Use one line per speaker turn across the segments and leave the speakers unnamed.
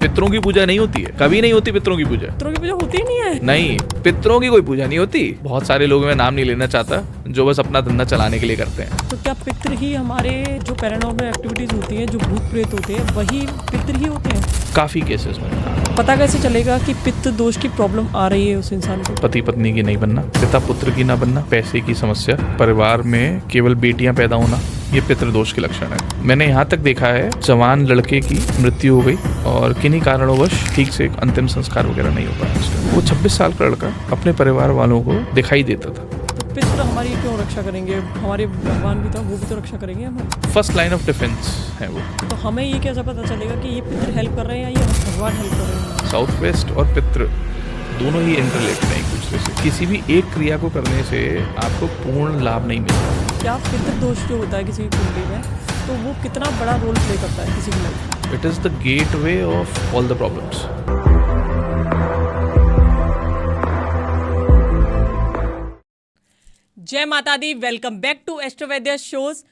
पितरों की पूजा नहीं होती है, कभी नहीं होती पितरों की पूजा।
पितरों की पूजा होती ही नहीं है।
नहीं, पितरों की कोई पूजा नहीं होती। बहुत सारे लोग, मैं नाम नहीं लेना चाहता, जो बस अपना धंधा चलाने के लिए करते हैं।
तो क्या पितर ही हमारे जो पैरानॉर्मल एक्टिविटीज होती हैं, जो भूत प्रेत होते हैं, वही पितर ही होते हैं?
काफी केसेस में।
पता कैसे चलेगा कि पित्त दोष की प्रॉब्लम आ रही है उस इंसान को?
पति पत्नी की नहीं बनना, पिता पुत्र की ना बनना, पैसे की समस्या, परिवार में केवल बेटियां पैदा होना, ये पितृदोष के लक्षण है। मैंने यहाँ तक देखा है जवान लड़के की मृत्यु हो गई और किन्हीं कारणों ठीक से अंतिम संस्कार वगैरह नहीं हो पाया। वो 26 साल का लड़का अपने परिवार वालों को दिखाई देता था।
तो पितर हमारी क्यों रक्षा करेंगे? हमारे भगवान भी था, वो भी तो रक्षा करेंगे हमारी।
फर्स्ट लाइन ऑफ डिफेंस है वो।
तो हमें ये कैसे पता चलेगा कि ये पितर हेल्प कर रहे हैं या ये भगवान हेल्प कर रहे हैं?
साउथ वेस्ट और पितृ दोनों ही इंटरलेटेड हैं एक दूसरे से। किसी भी एक क्रिया को करने से आपको पूर्ण लाभ नहीं मिलता।
क्या पितर दोष जो होता है किसी की कुंडली में, तो वो कितना बड़ा रोल प्ले करता है किसी की लाइफ में?
It is the gateway of all the problems.
जय माता दी, वेलकम बैक टू एस्ट्रोवैद्य शोज।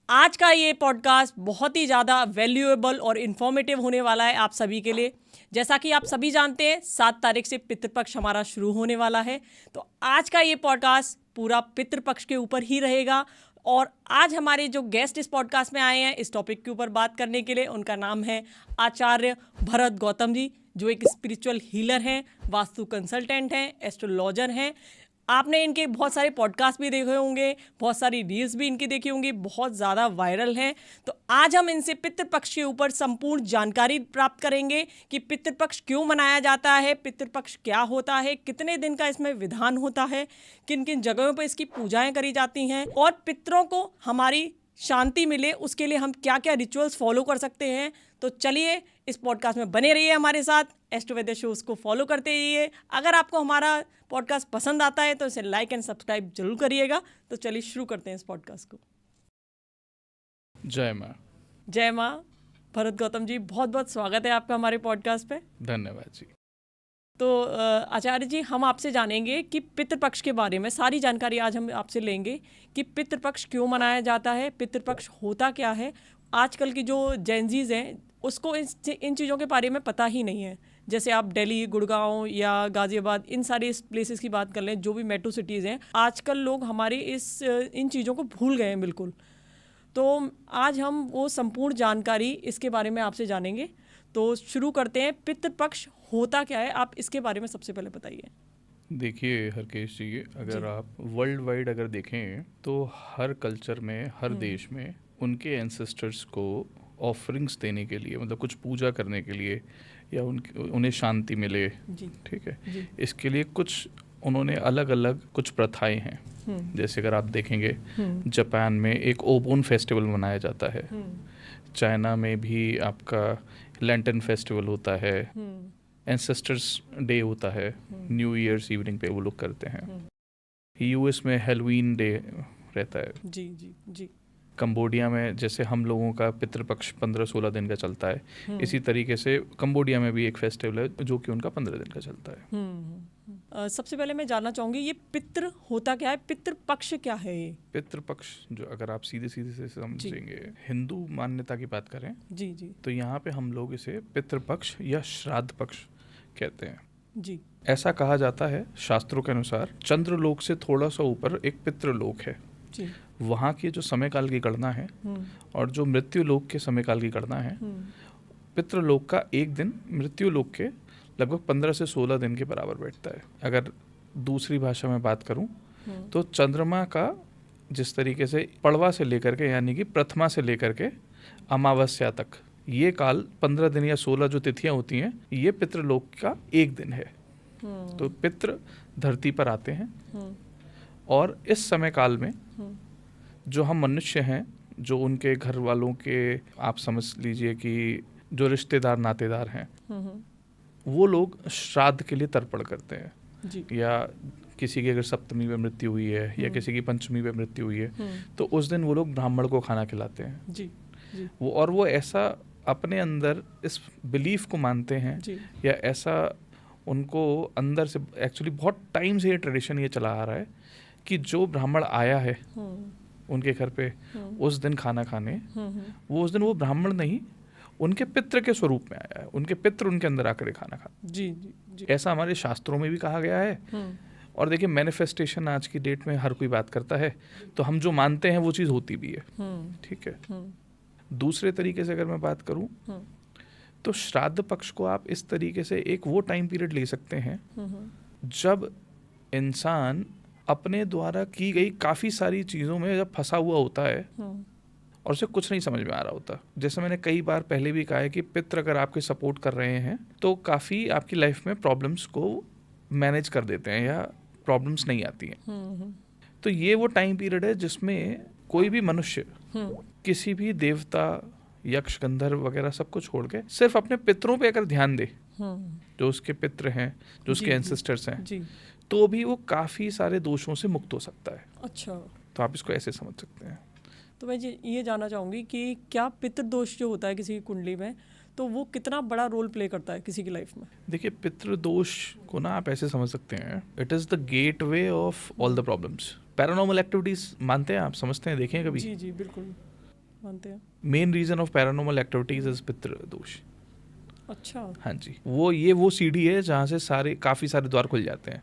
आज का ये पॉडकास्ट बहुत ही ज़्यादा वैल्यूएबल और इन्फॉर्मेटिव होने वाला है आप सभी के लिए। जैसा कि आप सभी जानते हैं 7 तारीख से पितृपक्ष हमारा शुरू होने वाला है, तो आज का ये पॉडकास्ट पूरा पितृपक्ष के ऊपर ही रहेगा। और आज हमारे जो गेस्ट इस पॉडकास्ट में आए हैं इस टॉपिक के ऊपर बात करने के लिए, उनका नाम है आचार्य भरत गौतम जी, जो एक स्पिरिचुअल हीलर हैं, वास्तु कंसल्टेंट हैं, एस्ट्रोलॉजर हैं। आपने इनके बहुत सारे पॉडकास्ट भी देखे होंगे, बहुत सारी रील्स भी इनकी देखी होंगी, बहुत ज़्यादा वायरल हैं। तो आज हम इनसे पितृपक्ष के ऊपर संपूर्ण जानकारी प्राप्त करेंगे कि पितृपक्ष क्यों मनाया जाता है, पितृपक्ष क्या होता है, कितने दिन का इसमें विधान होता है, किन किन जगहों पर इसकी पूजाएं करी जाती हैं, और पितरों को हमारी शांति मिले उसके लिए हम क्या क्या रिचुअल्स फॉलो कर सकते हैं। तो चलिए इस पॉडकास्ट में बने रहिए हमारे साथ, एस्ट्रोवैद्य शोज को फॉलो करते रहिए। अगर आपको हमारा पॉडकास्ट पसंद आता है तो इसे लाइक एंड सब्सक्राइब जरूर करिएगा। तो चलिए शुरू करते हैं इस पॉडकास्ट को।
जय माँ।
जय माँ। भरत गौतम जी, बहुत बहुत स्वागत है आपका हमारे पॉडकास्ट पे।
धन्यवाद जी।
तो आचार्य जी, हम आपसे जानेंगे कि पितृपक्ष के बारे में सारी जानकारी आज हम आपसे लेंगे कि पितृपक्ष क्यों मनाया जाता है, पितृपक्ष होता क्या है। आजकल की जो जेनजीज हैं उसको इन चीज़ों के बारे में पता ही नहीं है। जैसे आप दिल्ली, गुड़गांव या गाज़ियाबाद, इन सारे प्लेसेस की बात कर लें, जो भी मेट्रो सिटीज़ हैं, आजकल लोग हमारे इन चीज़ों को भूल गए हैं बिल्कुल। तो आज हम वो संपूर्ण जानकारी इसके बारे में आपसे जानेंगे। तो शुरू करते हैं, पितृपक्ष होता क्या है, आप इसके बारे में सबसे पहले बताइए।
देखिए हरकेश जी, अगर आप वर्ल्ड वाइड अगर देखें तो हर कल्चर में, हर देश में उनके एंसेस्टर्स को ऑफरिंग्स देने के लिए, मतलब कुछ पूजा करने के लिए, या उन्हें शांति मिले, ठीक है, इसके लिए कुछ उन्होंने अलग अलग कुछ प्रथाएं हैं। जैसे अगर आप देखेंगे जापान में एक ओबोन फेस्टिवल मनाया जाता है, चाइना में भी आपका लैंटन फेस्टिवल होता है, एंसेस्टर्स डे होता है, न्यू ईयर्स इवनिंग पे वो लोग करते हैं। यूएस में हेलोवीन डे रहता है।
जी जी जी।
कंबोडिया में जैसे हम लोगों का पितृपक्ष 15-16 दिन का चलता है, इसी तरीके से कंबोडिया में भी एक फेस्टिवल है जो कि उनका 15 दिन का चलता है।
सबसे पहले मैं जानना चाहूँगी, ये पितृ होता क्या है, पितृपक्ष क्या है? ये
पितृपक्ष जो अगर आप सीधे से समझेंगे, हिंदू मान्यता की बात करें
जी जी,
तो यहाँ पे हम लोग इसे पितृपक्ष या श्राद्ध पक्ष कहते हैं
जी।
ऐसा कहा जाता है शास्त्रों के अनुसार। चंद्रलोक से थोड़ा सा ऊपर एक पितृलोक है
जी।
वहाँ की जो समय काल की गणना है और जो मृत्यु लोक के समय काल की गणना है, पितृलोक का एक दिन मृत्यु लोक के लगभग 15 से 16 दिन के बराबर बैठता है। अगर दूसरी भाषा में बात करूं तो चंद्रमा का जिस तरीके से पड़वा से लेकर के, यानी कि प्रथमा से लेकर के अमावस्या तक, ये काल 15 दिन या 16 जो तिथियां होती हैं, ये पितृलोक का एक दिन है। तो पितृ धरती पर आते हैं और इस समय काल में जो हम मनुष्य हैं, जो उनके घर वालों के, आप समझ लीजिए कि जो रिश्तेदार नातेदार हैं, वो लोग श्राद्ध के लिए तर्पण करते हैं
जी।
या किसी की अगर सप्तमी में मृत्यु हुई है या किसी की पंचमी में मृत्यु हुई है तो उस दिन वो लोग ब्राह्मण को खाना खिलाते हैं
जी जी।
वो ऐसा अपने अंदर इस बिलीफ को मानते हैं
जी।
या ऐसा उनको अंदर से, एक्चुअली बहुत टाइम से ये ट्रेडिशन ये चला आ रहा है कि जो ब्राह्मण आया है उनके घर पे उस दिन खाना खाने, वो उस दिन वो ब्राह्मण नहीं, उनके पितृ के स्वरूप में आया है, उनके पितृ उनके अंदर आकर खाना खाते।
जी जी जी।
ऐसा हमारे शास्त्रों में भी कहा गया है। और देखिए मैनिफेस्टेशन आज की डेट में हर कोई बात करता है, तो हम जो मानते हैं वो चीज़ होती भी है। ठीक है। दूसरे तरीके से अगर मैं बात करूं तो श्राद्ध पक्ष को आप इस तरीके से एक वो टाइम पीरियड ले सकते हैं जब इंसान अपने द्वारा की गई काफ़ी सारी चीज़ों में जब फंसा हुआ होता है और उसे कुछ नहीं समझ में आ रहा होता। जैसे मैंने कई बार पहले भी कहा है कि पितृ अगर आपके सपोर्ट कर रहे हैं तो काफ़ी आपकी लाइफ में प्रॉब्लम्स को मैनेज कर देते हैं या प्रॉब्लम्स नहीं आती हैं। तो ये वो टाइम पीरियड है जिसमें कोई भी मनुष्य किसी भी देवता, यक्ष, गंधर्व वगैरह सब कुछ छोड़ के सिर्फ अपने पितरों पे अगर ध्यान दे, जो उसके पितृ हैं, जो उसके एंसेस्टर्स हैं, तो भी वो काफ़ी सारे दोषों से मुक्त हो सकता है।
अच्छा,
तो आप इसको ऐसे समझ सकते हैं।
तो मैं ये जानना चाहूँगी कि क्या पितृदोष जो होता है किसी की कुंडली में, तो वो कितना बड़ा रोल प्ले करता है किसी की लाइफ में?
देखिए पितृदोष को ना आप ऐसे समझ सकते हैं, it is the gateway of all the problems. Paranormal activities मानते हैं आप, समझते हैं, देखें कभी?
जी जी बिल्कुल मानते हैं।
Main reason of paranormal activities is पितृदोष।
अच्छा।
हाँ जी, वो सीढ़ी है जहाँ से काफ़ी सारे द्वार खुल जाते हैं।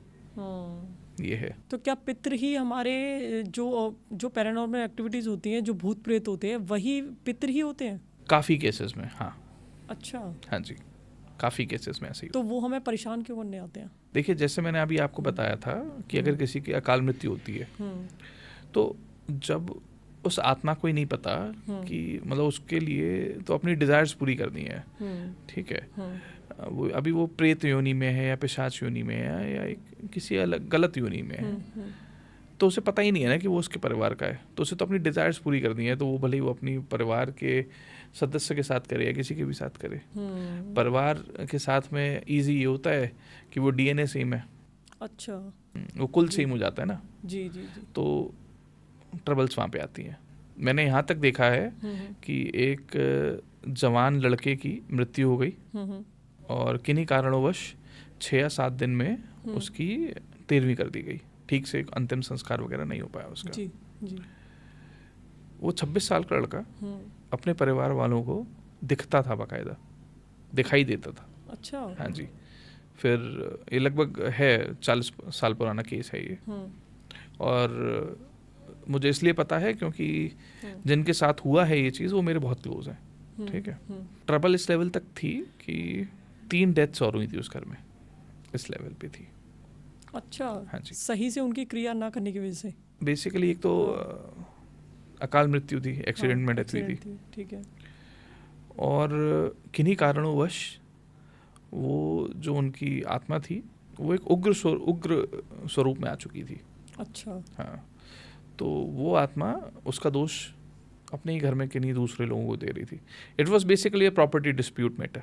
ये है।
तो क्या पितृ ही हमारे जो पैरानॉर्मल एक्टिविटीज होती हैं, जो भूत प्रेत होते हैं, वही पितृ ही होते हैं?
काफ़ी केसेस में, हाँ।
अच्छा।
हाँ जी, काफ़ी केसेस में ऐसे ही।
तो वो हमें परेशान क्यों करने आते हैं?
देखिए जैसे मैंने अभी आपको बताया था कि अगर किसी की अकाल मृत्यु होती है तो जब उस आत्मा को ही नहीं पता कि मतलब उसके लिए तो अपनी डिज़ायर्स पूरी करनी है, ठीक है, वो प्रेत योनि में है या पिशाच योनि में है या किसी अलग गलत योनि में है, तो उसे पता ही नहीं है ना कि वो उसके परिवार का है, तो उसे तो अपनी डिज़ायर्स पूरी करनी है, तो वो भले ही वो अपनी परिवार के सदस्य के साथ करे या किसी के भी साथ करे। परिवार के साथ में ईजी ये होता है कि वो DNA सेम है। अच्छा। वो कुल सेम हो जाता है ना। जी जी जी। तो ट्रबल्स वहाँ पे आती हैं। मैंने यहाँ तक देखा है कि एक जवान लड़के की मृत्यु हो गई और किन्हीं कारणोंवश 6 या 7 दिन में उसकी 13वीं कर दी गई, ठीक से अंतिम संस्कार वगैरह नहीं हो पाया उसका। जी, जी। वो 26 साल का लड़का अपने परिवार वालों को दिखता था, बाकायदा दिखाई देता था। अच्छा। हाँ जी। फिर ये लगभग है 40 साल पुराना केस है ये, और मुझे इसलिए पता है क्योंकि जिनके साथ हुआ है ये चीज़ वो मेरे बहुत क्लोज हैं। ठीक है। ट्रबल इस लेवल तक थी कि 3 डेथ्स और हुई थी उस घर में, इस लेवल पे थी। अच्छा। हाँ जी। सही से उनकी क्रिया ना करने की वजह से बेसिकली एक तो अकाल मृत्यु थी, एक्सीडेंट में डेथ हुई थी। ठीक है। और किन्हीं कारणोंवश वो जो उनकी आत्मा थी वो एक उग्र स्वरूप में आ चुकी थी। अच्छा। हाँ, तो वो आत्मा उसका दोष अपने ही घर में किन्हीं दूसरे लोगों को दे रही थी। It was basically a property dispute matter.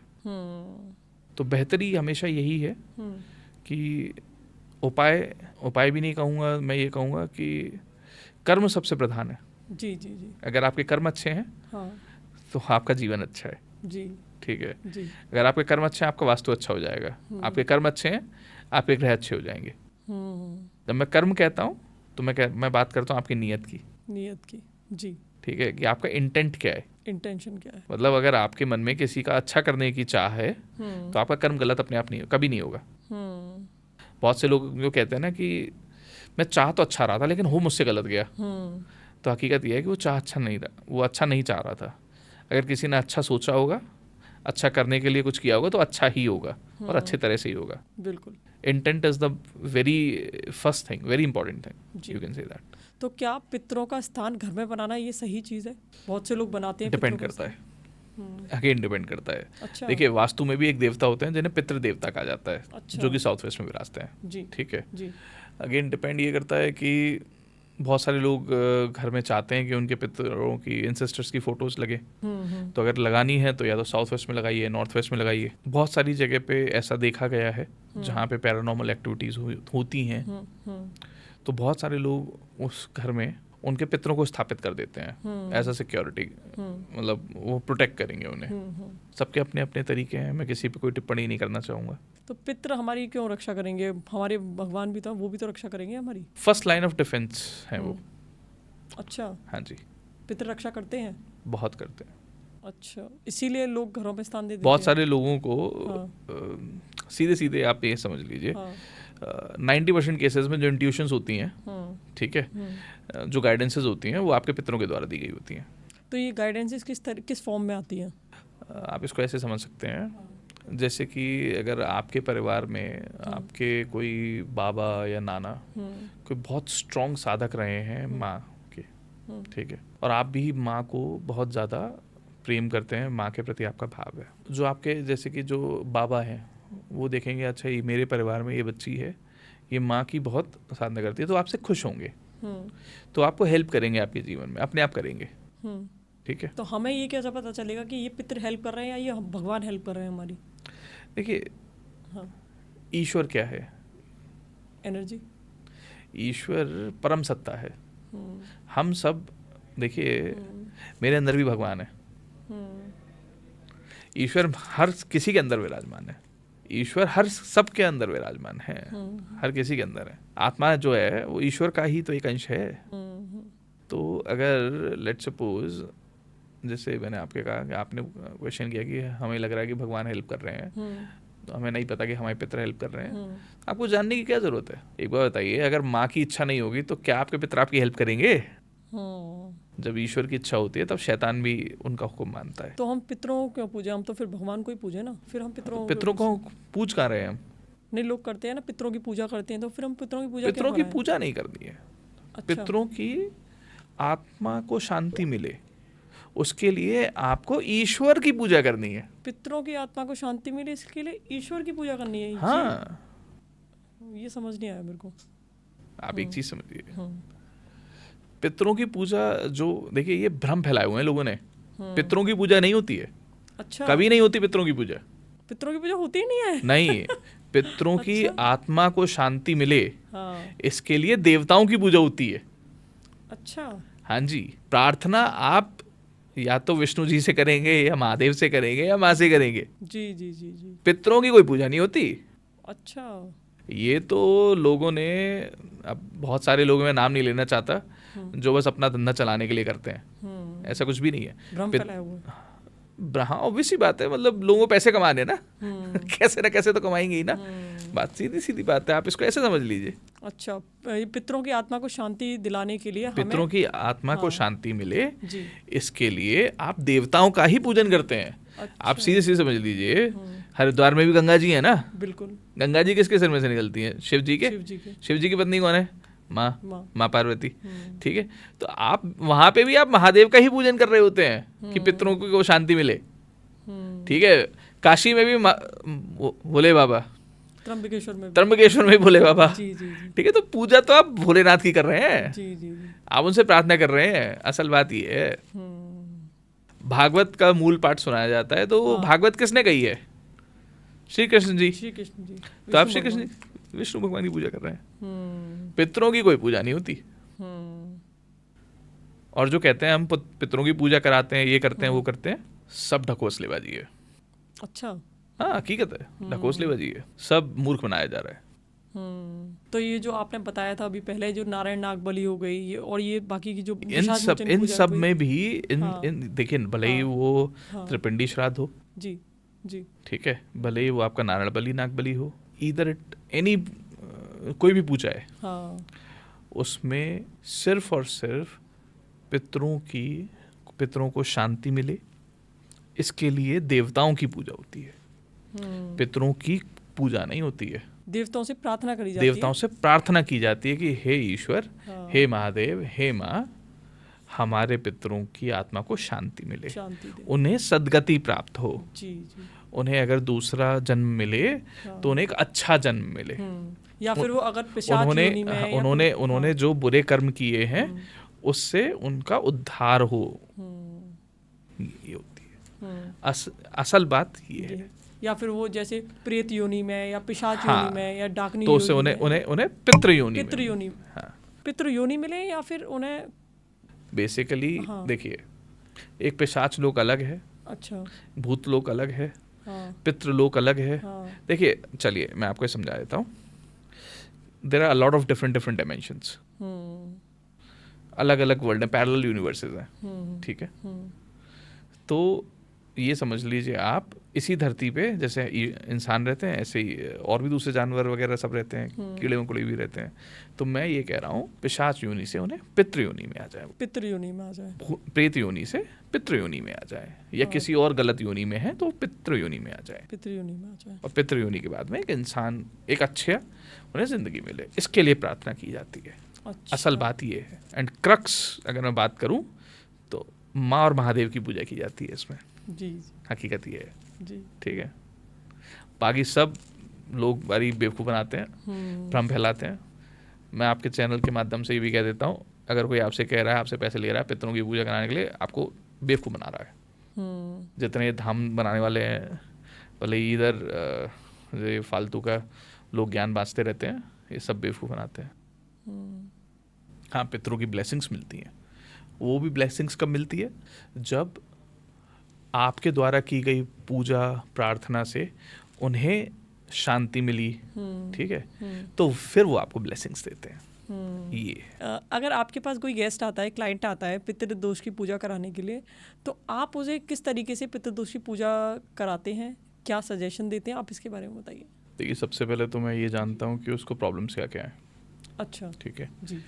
तो बेहतरी हमेशा यही है कि उपाय भी नहीं कहूँगा, मैं ये कहूँगा कि कर्म सबसे प्रधान है। जी जी जी। अगर आपके कर्म अच्छे हैं तो आपका जीवन अच्छा है। जी। ठीक है जी। अगर आपके कर्म अच्छे हैं आपका वास्तु अच्छा हो जाएगा, आपके कर्म अच्छे हैं आपके ग्रह अच्छे हो जाएंगे। जब मैं कर्म कहता हूँ तो मैं बात करता हूँ आपकी नीयत की। जी। ठीक है, कि आपका इंटेंट क्या है, इंटेंशन क्या है। मतलब अगर आपके मन में किसी का अच्छा करने की चाह है तो आपका कर्म गलत अपने आप कभी नहीं होगा। बहुत से लोग जो कहते हैं ना कि मैं चाह तो अच्छा रहा था लेकिन हो मुझसे गलत गया, तो हकीकत यह है कि वो वो अच्छा नहीं चाह रहा था। अगर किसी ने अच्छा सोचा होगा, अच्छा करने के लिए कुछ किया होगा तो अच्छा ही होगा और अच्छे तरह से ही होगा। बिल्कुल। Intent is the very first thing, very important thing, you can say that. तो क्या पितरों का स्थान घर में बनाना ये सही चीज़ है? बहुत से लोग बनाते हैं। डिपेंड करता है, अगेन डिपेंड करता है। अच्छा। देखिए वास्तु में भी एक देवता होते हैं जिन्हें पितृ देवता कहा जाता है। अच्छा। जो कि साउथ वेस्ट में विराजते हैं। जी। ठीक है जी। अगेन डिपेंड ये करता है कि बहुत सारे लोग घर में चाहते हैं कि उनके पितरों की, एंसेस्टर्स की फोटोज लगे, तो अगर लगानी है तो या तो साउथ वेस्ट में लगाइए, नॉर्थ वेस्ट में लगाइए। बहुत सारी जगह पे ऐसा देखा गया है जहाँ पे पैरानॉर्मल एक्टिविटीज होती हैं, तो बहुत सारे लोग उस घर में उनके पितरों को स्थापित कर देते हैं एज अ सिक्योरिटी, मतलब वो प्रोटेक्ट करेंगे उन्हें। सबके अपने अपने तरीके हैं, मैं किसी पे कोई टिप्पणी नहीं करना चाहूँगा। तो पितृ हमारी क्यों रक्षा करेंगे? हमारे भगवान भी तो, वो भी तो रक्षा करेंगे हमारी। फर्स्ट लाइन ऑफ डिफेंस है वो। अच्छा। हाँ जी। पितृ रक्षा करते हैं? बहुत करते हैं।
अच्छा, इसीलिए लोग घरों पे स्थान दे देते
बहुत
हैं।
सारे लोगों को
हाँ।
सीधे सीधे आप ये समझ लीजिए,
हाँ।
90% केसेस में जो इंट्यूशंस होती हैं, ठीक है, जो गाइडेंसेस होती हैं वो आपके पितरों के द्वारा दी गई होती हैं।
तो ये गाइडेंसेस किस फॉर्म में आती हैं?
आप इसको ऐसे समझ सकते हैं, जैसे कि अगर आपके परिवार में आपके कोई बाबा या नाना कोई बहुत स्ट्रॉन्ग साधक रहे हैं माँ के, ठीक है, और आप भी माँ को बहुत ज़्यादा प्रेम करते हैं, माँ के प्रति आपका भाव है, जो आपके जैसे कि जो बाबा हैं वो देखेंगे अच्छा ये मेरे परिवार में ये बच्ची है, ये माँ की बहुत साधना करती है, तो आपसे खुश होंगे, तो आपको हेल्प करेंगे आपके जीवन में, अपने आप करेंगे, ठीक है।
तो हमें ये कैसे पता चलेगा कि ये पितृ हेल्प कर रहे हैं या ये भगवान हेल्प कर रहे हैं हमारी?
देखिए,
हाँ।
ईश्वर क्या है?
एनर्जी।
ईश्वर परम सत्ता है। हम सब देखिए, मेरे अंदर भी भगवान है। ईश्वर हर किसी के अंदर विराजमान है, ईश्वर हर सबके अंदर विराजमान है, हर किसी के अंदर है। आत्मा जो है वो ईश्वर का ही तो एक अंश है। तो अगर लेट्स सपोज, जैसे मैंने आपके कहा कि आपने क्वेश्चन किया कि हमें लग रहा है कि भगवान हेल्प कर रहे हैं, तो हमें नहीं पता कि हमारे पितर हेल्प कर रहे हैं, आपको जानने की क्या जरूरत है? एक बार बताइए, अगर माँ की इच्छा नहीं होगी तो क्या आपके पितर आपकी हेल्प करेंगे? जब ईश्वर की इच्छा होती है तब शैतान भी उनका हुक्म मानता है।
तो हम पितरों को क्यों पूजे? हम तो फिर भगवान को ही पूजे ना। फिर हम
पितरों को पूज कहाँ रहे हैं हम?
नहीं, लोग करते हैं ना, पितरों की पूजा करते हैं, तो फिर हम पितरों की पूजा
पितरों की पूजा नहीं करनी है।
अच्छा।
पितरों की आत्मा को शांति मिले उसके लिए आपको ईश्वर की पूजा करनी है।
पितरों की आत्मा को शांति मिले इसके लिए ईश्वर की पूजा करनी है।
हाँ,
ये समझ नहीं आया मेरे को।
आप एक चीज समझिए, पितरों की पूजा जो, देखिए ये भ्रम फैलाए हुए हैं लोगों ने, पितरों की पूजा नहीं होती है।
अच्छा,
कभी नहीं होती पितरों की पूजा।
पितरों की पूजा होती ही नहीं है।
नहीं, पितरों की आत्मा को शांति मिले इसके लिए देवताओं की पूजा होती है।
अच्छा।
हाँ जी, प्रार्थना आप या तो विष्णु जी से करेंगे या महादेव से करेंगे या माँ से करेंगे।
जी जी जी जी।
पितरों की कोई पूजा नहीं होती।
अच्छा।
ये तो लोगों ने, अब बहुत सारे लोगों में नाम नहीं लेना चाहता, जो बस अपना धंधा चलाने के लिए करते हैं। ऐसा कुछ भी नहीं है।
भ्रम फैलाया हुआ है।
हाँ, ऑब्वियस ही बात है, मतलब लोगों को पैसे कमाने ना, कैसे ना कैसे तो कमाएंगे ही ना। बात सीधी सीधी बात है, आप इसको ऐसे समझ लीजिए।
अच्छा, पितरों की आत्मा को शांति दिलाने के लिए
पितरों की आत्मा को शांति मिले
जी।
इसके लिए आप देवताओं का ही पूजन करते हैं।
अच्छा।
आप सीधे सीधे समझ लीजिए, हरिद्वार में भी गंगा जी है ना।
बिल्कुल।
गंगा जी किसके सिर में से निकलती है? शिव जी के। शिव जी की पत्नी कौन है? माँ पार्वती, ठीक है। तो आप वहां पे भी आप महादेव का ही पूजन कर रहे होते हैं कि पितरों को शांति मिले, ठीक है। काशी में भी भोले बाबा, त्र्यंबकेश्वर में भोले बाबा, ठीक है। तो पूजा तो आप भोलेनाथ की कर रहे हैं।
जी जी।
आप उनसे प्रार्थना कर रहे हैं। असल बात ये है, भागवत का मूल पाठ सुनाया जाता है, तो वो भागवत किसने कही है? श्री कृष्ण जी। तो आप श्री कृष्ण विष्णु भगवान की पूजा कर रहे हैं। पितरों की कोई पूजा नहीं होती। और जो कहते हैं हम पितरों की पूजा कराते हैं, ये करते हैं, वो करते हैं, सब ढकोसलेबाजी है।
अच्छा।
हाँ, हकीकत है, ढकोसलेबाजी है, सब मूर्ख बनाया जा रहा है।
तो ये जो आपने बताया था अभी पहले, जो नारायण नाग बलि हो गई, ये और ये बाकी की जो
इन सब में भी देखिए, भले ही वो त्रिपिंडी श्राद्ध हो, जी जी, ठीक है, भले ही वो आपका नारायण बलि, नाग बलि हो, इधर एनी कोई भी पूजा है, उसमें सिर्फ और सिर्फ पितरों को शांति मिले इसके लिए देवताओं की पूजा होती है। पितरों की पूजा नहीं होती है।
देवताओं से प्रार्थना करी जाती है।
देवताओं से प्रार्थना की जाती है कि हे ईश्वर, हे महादेव, हे माँ, हमारे पितरों की आत्मा को शांति मिले, उन्हें सद्गति प्राप्त हो, जी, जी। उन्हें अगर दूसरा जन्म मिले तो उन्हें एक अच्छा जन्म मिले,
या फिर वो अगर पिशाच योनि में
उन्होंने जो बुरे कर्म किए हैं उससे उनका उद्धार हो, ये होती है असल बात ये है।
या फिर वो जैसे प्रेत योनि में या पिशाच योनि में या डाकनी
तो उससे उन्हें पितृ
योनि मिले, या फिर उन्हें
बेसिकली देखिए, एक पिशाच लोक अलग है, अच्छा, भूत लोक अलग है, पितृलोक अलग है। देखिए, चलिए मैं आपको समझा देता हूँ। There are a lot of different dimensions, अलग अलग वर्ल्ड है, पैरेलल यूनिवर्सेस हैं, ठीक है। तो ये समझ लीजिए आप इसी धरती पे जैसे इंसान रहते हैं ऐसे ही और भी दूसरे जानवर वगैरह सब रहते हैं, कीड़े मकोड़े भी रहते हैं। तो मैं ये कह रहा हूँ पिशाच योनि से उन्हें पितृ योनि में आ जाए,
पितृ योनि में आ जाए,
प्रेत योनि से पितृ योनि में आ जाए, या किसी और गलत योनि में है तो पितृ योनि में आ जाए,
पितृ योनि में आ जाए।
और पितृ योनि के बाद में एक इंसान एक अच्छे उन्हें जिंदगी मिले, इसके लिए प्रार्थना की जाती है।
अच्छा।
असल बात ये है। एंड क्रक्स अगर मैं बात करूं तो माँ और महादेव की पूजा की जाती है इसमें।
जी।
हकीकत ये है
जी।
ठीक है। बाकी सब लोग बड़ी बेवकूफ़ बनाते हैं, भ्रम फैलाते हैं। मैं आपके चैनल के माध्यम से ये भी कह देता हूँ, अगर कोई आपसे कह रहा है, आपसे पैसे ले रहा है पितरों की पूजा कराने के लिए, आपको बेवकूफ़ बना रहा है। जितने धाम बनाने वाले हैं, भले इधर ये फालतू का लोग ज्ञान बांटते रहते हैं, ये सब बेवकूफ़ बनाते हैं। हाँ, पितरों की ब्लेसिंग्स मिलती हैं। वो भी ब्लेसिंग्स कब मिलती है? जब आपके द्वारा की गई पूजा प्रार्थना से उन्हें शांति मिली, ठीक है, तो फिर वो आपको ब्लेसिंग्स देते हैं। ये
अगर आपके पास कोई गेस्ट आता है, क्लाइंट आता है पितृदोष की पूजा कराने के लिए, तो आप उसे किस तरीके से पितृदोष की पूजा कराते हैं, क्या सजेशन देते हैं, आप इसके बारे में बताइए।
देखिए, सबसे पहले तो मैं ये जानता हूँ कि उसको प्रॉब्लम्स क्या क्या है।
अच्छा,
ठीक है
जी।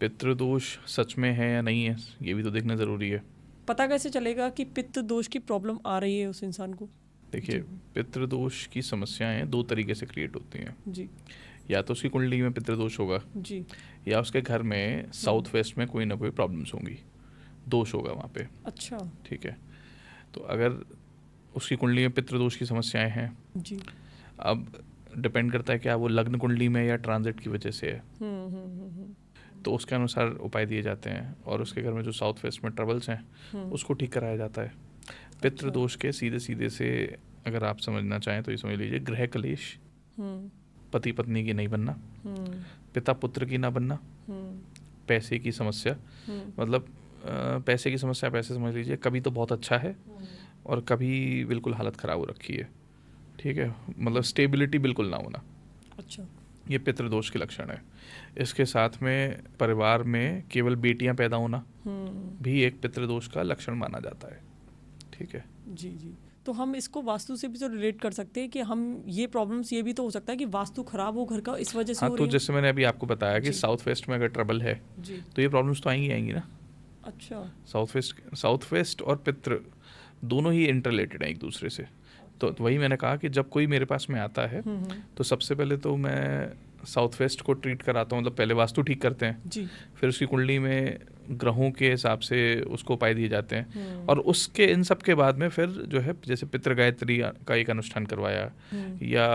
पितृदोष सच में है या नहीं है, ये भी तो देखना ज़रूरी है।
पता कैसे चलेगा कि पितृदोष की प्रॉब्लम आ रही है उस इंसान को?
देखिए, पितृदोष की समस्याएं दो तरीके से क्रिएट होती हैं
जी।
या तो उसकी कुंडली में पितृदोष होगा
जी,
या उसके घर में साउथ वेस्ट में कोई ना कोई प्रॉब्लम्स होंगी, दोष होगा वहाँ पे।
अच्छा,
ठीक है, तो अगर उसकी कुंडली में पितृदोष की समस्याएं हैं,
जी,
अब डिपेंड करता है क्या वो लग्न कुंडली में या ट्रांजिट की वजह से है, तो उसके अनुसार उपाय दिए जाते हैं। और उसके घर में जो साउथ वेस्ट में ट्रबल्स हैं उसको ठीक कराया जाता है। पितृदोष के सीधे सीधे से अगर आप समझना चाहें तो ये समझ लीजिए, गृह कलेश, पति पत्नी की नहीं बनना, पिता पुत्र की ना बनना, पैसे की समस्या, मतलब पैसे की समस्या पैसे समझ लीजिए, कभी तो बहुत अच्छा है और कभी बिल्कुल हालत ख़राब हो रखी है। ठीक है, मतलब स्टेबिलिटी बिल्कुल ना होना।
अच्छा,
ये पितृदोष के लक्षण है। इसके साथ में परिवार में केवल बेटियां पैदा होना भी एक पितृदोष का लक्षण माना जाता है। ठीक है
जी। जी, तो हम इसको वास्तु से भी तो रिलेट कर सकते हैं कि हम ये प्रॉब्लम्स, ये भी तो हो सकता है कि वास्तु खराब हो घर का, इस वजह से
हाँ,
हो
तो
रही है।
जैसे मैंने अभी आपको बताया कि साउथ वेस्ट में अगर ट्रबल है
जी,
तो ये प्रॉब्लम्स तो आएंगी ना।
अच्छा,
साउथ वेस्ट और पितृ दोनों ही इंटरलेटेड हैं एक दूसरे से। तो वही मैंने कहा कि जब कोई मेरे पास में आता है तो सबसे पहले तो मैं साउथ वेस्ट को ट्रीट कराता हूँ, मतलब पहले वास्तु ठीक करते हैं
जी,
फिर उसकी कुंडली में ग्रहों के हिसाब से उसको उपाय दिए जाते हैं और उसके इन सब के बाद में फिर जो है जैसे पितृ गायत्री का एक अनुष्ठान करवाया या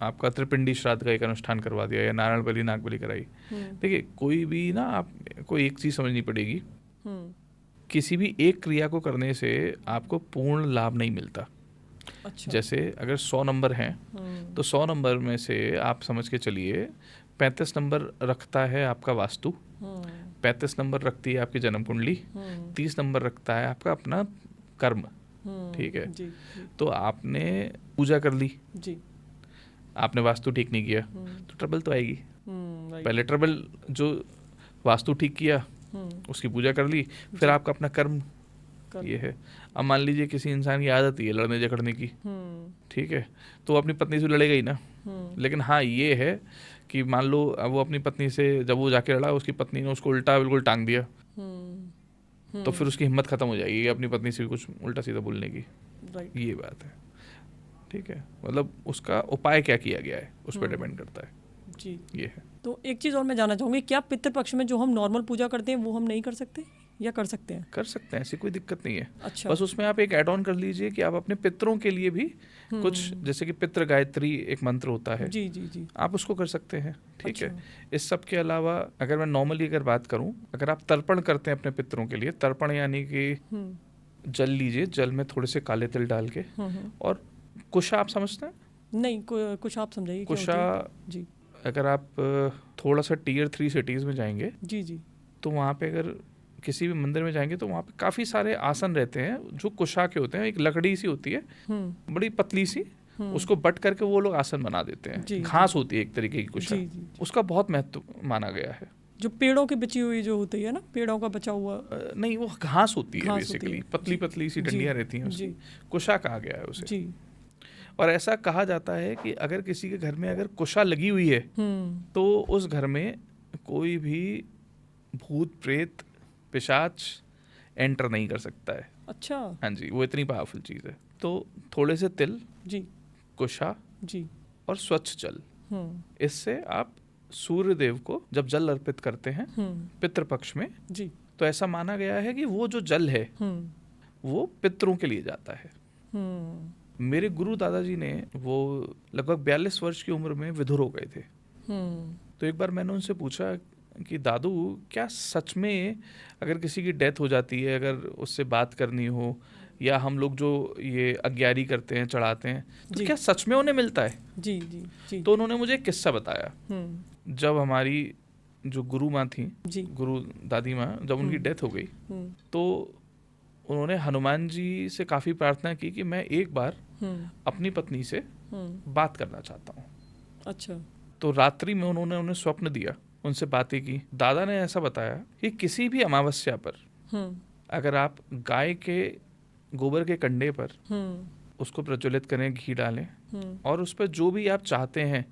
आपका त्रिपिंडी श्राद्ध का एक अनुष्ठान करवा दिया या नारायण बलि नाग बलि कराई। देखिए, कोई भी ना आपको एक चीज़ समझनी पड़ेगी, किसी भी एक क्रिया को करने से आपको पूर्ण लाभ नहीं मिलता।
अच्छा,
जैसे अगर 100 नंबर हैं तो 100 नंबर में से आप समझ के चलिए 35 नंबर रखता है आपका वास्तु, 35 नंबर रखती है आपकी जन्म कुंडली, 30 नंबर रखता है आपका अपना कर्म। ठीक है,
जी,
तो आपने पूजा कर ली,
जी,
आपने वास्तु ठीक नहीं किया तो ट्रबल तो आएगी।
राइट,
पहले ट्रबल जो वास्तु ठीक किया उसकी पूजा कर ली, फिर आपका अपना कर्म ये है। अब मान लीजिए किसी इंसान की आदत ही है लड़ने झगड़ने की, ठीक है, तो वो अपनी पत्नी से लड़ेगा ही ना। लेकिन हाँ, ये है कि मान लो अब वो अपनी पत्नी से जब वो जाके लड़ा, उसकी पत्नी ने उसको उल्टा बिल्कुल टांग दिया, तो फिर उसकी हिम्मत खत्म हो जाएगी अपनी पत्नी से भी कुछ उल्टा सीधा बोलने की।
राइट,
ये बात है। ठीक है, मतलब उसका उपाय क्या किया गया है उस पर डिपेंड करता है।
जी।
ये है।
तो एक चीज़ और मैं जानना चाहूँगी, क्या पितृपक्ष में जो हम नॉर्मल पूजा करते हैं वो हम नहीं कर सकते या कर सकते हैं?
कर सकते हैं, ऐसी कोई दिक्कत नहीं है।
अच्छा,
बस उसमें आप एक ऐड ऑन कर लीजिए कि आप अपने पितरों के लिए भी कुछ, जैसे कि पितृ गायत्री एक मंत्र होता है,
जी, जी, जी,
आप उसको कर सकते हैं। ठीक है,
अच्छा,
इस सब के अलावा अगर मैं नॉर्मली अगर बात करूं, अगर आप तर्पण करते हैं अपने पितरों के लिए, तर्पण यानी कि जल लीजिए, जल में थोड़े से काले तिल डाल के, और कुशा आप समझते हैं?
नहीं, कुछ आप समझाइए क्या
कुशा,
होती है? जी,
अगर आप थोड़ा सा Tier 3 सिटीज़ में जाएंगे
जी, जी,
तो वहाँ पे अगर किसी भी मंदिर में जाएंगे तो वहाँ पे काफ़ी सारे आसन रहते हैं जो कुशा के होते हैं। एक लकड़ी सी होती है बड़ी पतली सी, उसको बट करके वो लोग आसन बना देते हैं।
जी,
घास होती है एक तरीके की कुशा,
जी, जी,
उसका बहुत महत्व माना गया है।
जो पेड़ों की बची हुई जो होती है ना, पेड़ों का बचा हुआ,
नहीं, वो घास होती है
घास होती
बेसिकली,
है।
पतली
जी,
पतली सी
जी,
डंडियां रहती हैं उसकी,
जी,
कुशा कहा गया है उसे।
जी।
और ऐसा कहा जाता है कि अगर किसी के घर में अगर कुशा लगी हुई है तो उस घर में कोई भी भूत प्रेत पिशाच एंटर नहीं कर सकता है।
अच्छा।
हाँ जी, वो इतनी पावरफुल चीज़ है। तो थोड़े से तिल,
जी,
कुशा
जी।
और स्वच्छ जल, इससे आप सूर्य देव को जब जल अर्पित करते हैं पितृपक्ष में,
जी,
तो ऐसा माना गया है कि वो जो जल है वो पितरों के लिए जाता है। मेरे गुरु दादाजी ने वो लगभग 42 वर्ष की उम्र में विधुर हो गए थे। तो एक बार मैंने उनसे पूछा कि दादू, क्या सच में अगर किसी की डेथ हो जाती है, अगर उससे बात करनी हो, या हम लोग जो ये अग्यारी करते हैं, चढ़ाते हैं, तो
जी।
क्या सच में उन्हें मिलता है?
जी, जी, जी।
तो उन्होंने मुझे एक किस्सा बताया। जब हमारी जो गुरु माँ थी, गुरु दादी माँ, जब उनकी डेथ हो गई तो उन्होंने हनुमान जी से काफ़ी प्रार्थना की कि मैं एक बार अपनी पत्नी से बात करना चाहता हूँ।
अच्छा।
तो रात्रि में उन्होंने उन्हें स्वप्न दिया, उनसे बातें की। दादा ने ऐसा बताया कि किसी भी अमावस्या पर अगर आप गाय के गोबर के कंडे पर उसको प्रज्वलित करें, घी डालें, और उस पर जो भी आप चाहते हैं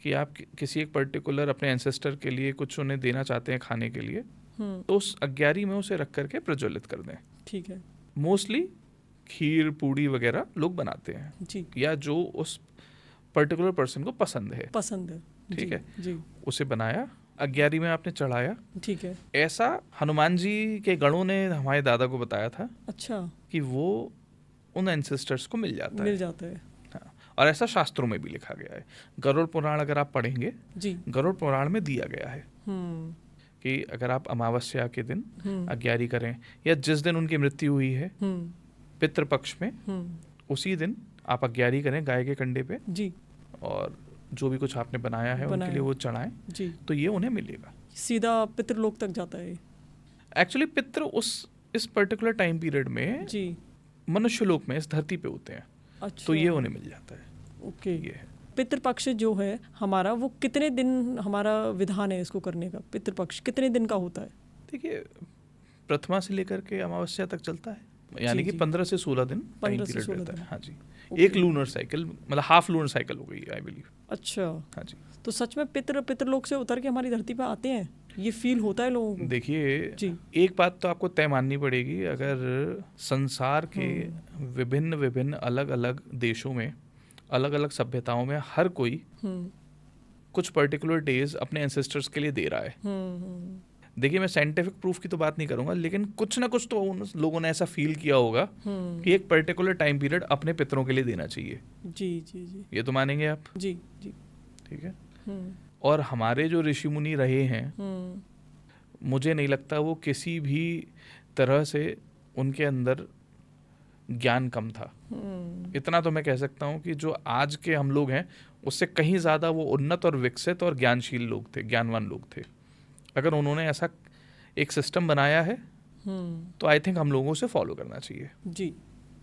कि आप किसी एक पर्टिकुलर अपने एंसेस्टर के लिए कुछ उन्हें देना चाहते हैं खाने के लिए, तो उस अग्यारी में उसे रख करके प्रज्वलित कर दें।
ठीक है।
मोस्टली खीर पूड़ी वगैरह लोग बनाते हैं
जी,
या जो उस पर्टिकुलर पर्सन को पसंद है। ठीक है
जी।
उसे बनाया, अग्यारी में आपने चढ़ाया।
ठीक है।
ऐसा हनुमान जी के गणों ने हमारे दादा को बताया था।
अच्छा।
कि वो उन एंसेस्टर्स को मिल जाता है। हाँ, और ऐसा शास्त्रों में भी लिखा गया है। गरुड़ पुराण अगर आप पढ़ेंगे
जी,
गरुड़ पुराण में दिया गया है कि अगर आप अमावस्या के दिन अग्यारी करें, या जिस दिन उनकी मृत्यु हुई है पितृपक्ष में, उसी दिन आप अग्यारी करें गाय के कंडे पे जी, और जो भी कुछ आपने बनाया है उनके लिए वो चढ़ाएं जी, तो ये उन्हें मिलेगा।
सीधा पितृलोक तक जाता है।
एक्चुअली पितृ इस पर्टिकुलर टाइम पीरियड में जी मनुष्य लोक में इस धरती पे होते हैं। अच्छा। तो ये उन्हें मिल जाता है।
ओके।
ये है
पितृपक्ष जो है हमारा, वो कितने दिन हमारा विधान है इसको करने का? पितृपक्ष कितने दिन का होता है?
देखिए, प्रथमा से लेकर के अमावस्या तक चलता है, यानी कि 15 से 16 दिन टाइम पीरियड रहता है। हाँ जी, एक लूनर साइकिल, मतलब हाफ लूनर साइकिल हो गई आई बिलीव।
अच्छा।
हाँ जी।
तो सच में पितृलोक से उतर के हमारी धरती पर आते हैं, ये फील होता है लोगों को?
देखिए, एक बात तो आपको तय माननी पड़ेगी, अगर संसार के विभिन्न विभिन्न अलग अलग देशों में, अलग अलग सभ्यताओं में हर कोई कुछ पर्टिकुलर डेज अपने एंसेस्टर्स के लिए दे रहा है। देखिए, मैं साइंटिफिक प्रूफ की तो बात नहीं करूंगा, लेकिन कुछ ना कुछ तो उन लोगों ने ऐसा फील किया होगा कि एक पर्टिकुलर टाइम पीरियड अपने पितरों के लिए देना चाहिए।
जी जी जी,
ये तो मानेंगे आप?
जी जी।
ठीक है। और हमारे जो ऋषि मुनि रहे हैं, मुझे नहीं लगता वो किसी भी तरह से उनके अंदर ज्ञान कम था। इतना तो मैं कह सकता हूँ कि जो आज के हम लोग हैं उससे कहीं ज़्यादा वो उन्नत और विकसित और ज्ञानशील लोग थे, ज्ञानवान लोग थे। अगर उन्होंने ऐसा एक सिस्टम बनाया है तो आई थिंक हम लोगों से फॉलो करना चाहिए।
जी,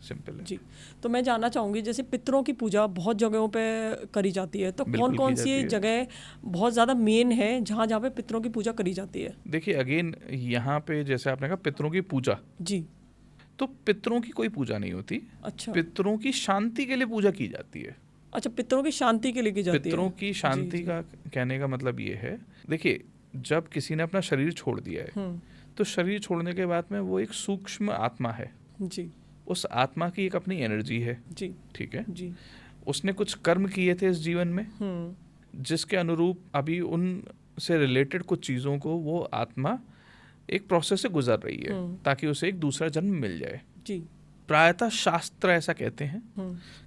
सिंपल है।
जी। तो मैं जानना चाहूँगी, जैसे पितरों की पूजा बहुत जगहों पे करी जाती है, तो कौन कौन सी जगह बहुत ज़्यादा मेन है जहाँ पे पितरों की पूजा करी जाती है?
देखिए, अगेन यहाँ पे जैसे आपने कहा पितरों की पूजा, जी, तो पितरों की कोई पूजा नहीं होती। अच्छा। पितरों की शांति के लिए पूजा की जाती है।
अच्छा, पितरों की शांति के लिए की जाती है।
पितरों की शांति का कहने का मतलब ये है, देखिए, जब किसी ने अपना शरीर छोड़ दिया है तो शरीर छोड़ने के बाद में वो एक सूक्ष्म आत्मा है जी, उस आत्मा की एक अपनी एनर्जी है जी, ठीक है जी, उसने कुछ कर्म किए थे इस जीवन में जिसके अनुरूप अभी उन से रिलेटेड कुछ चीज़ों को वो आत्मा एक प्रोसेस से गुजर रही है ताकि उसे एक दूसरा जन्म मिल जाए जी। प्रायतः शास्त्र ऐसा कहते हैं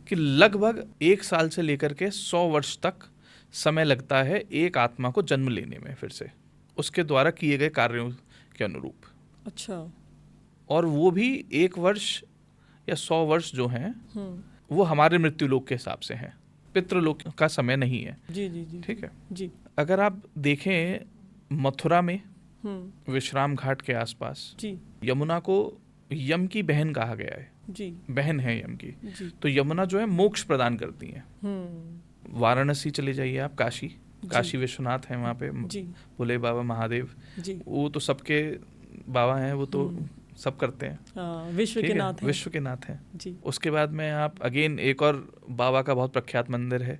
कि लगभग 1 साल से लेकर के 100 वर्ष तक समय लगता है एक आत्मा को जन्म लेने में, फिर से उसके द्वारा किए गए कार्यों के अनुरूप। अच्छा। और वो भी 1 वर्ष या 100 वर्ष जो हैं वो हमारे मृत्यु लोक के हिसाब से हैं, पितृलोक का समय नहीं है। जी जी जी, ठीक है जी। अगर आप देखें मथुरा में विश्राम घाट के आसपास जी, यमुना को यम की बहन कहा गया है जी, बहन है यम की जी। तो यमुना जो है मोक्ष प्रदान करती है। वाराणसी चले जाइए आप, काशी काशी विश्वनाथ हैं वहाँ पे,
जी
भोले बाबा महादेव,
जी,
वो तो सबके बाबा हैं, वो तो सब करते हैं।
हाँ, विश्व
ठीक
के
है,
नाथ हैं।
विश्व के नाथ हैं।
जी,
उसके बाद में आप अगेन एक और बाबा का बहुत प्रख्यात मंदिर है,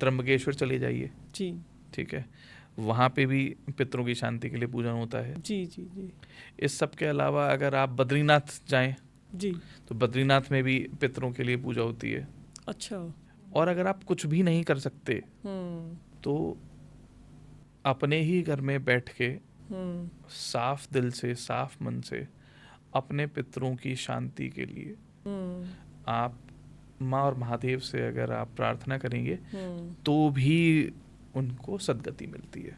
त्र्यंबकेश्वर चले जाइए।
जी
ठीक है, वहाँ पे भी पितरों की शांति के लिए पूजन होता है।
जी जी जी
इस सब के अलावा अगर आप बद्रीनाथ जाएं
जी,
तो बद्रीनाथ में भी पितरों के लिए पूजा होती है।
अच्छा,
और अगर आप कुछ भी नहीं कर सकते तो अपने ही घर में बैठ के साफ दिल से, साफ मन से अपने पितरों की शांति के लिए आप माँ और महादेव से अगर आप प्रार्थना करेंगे तो भी उनको सद्गति मिलती है।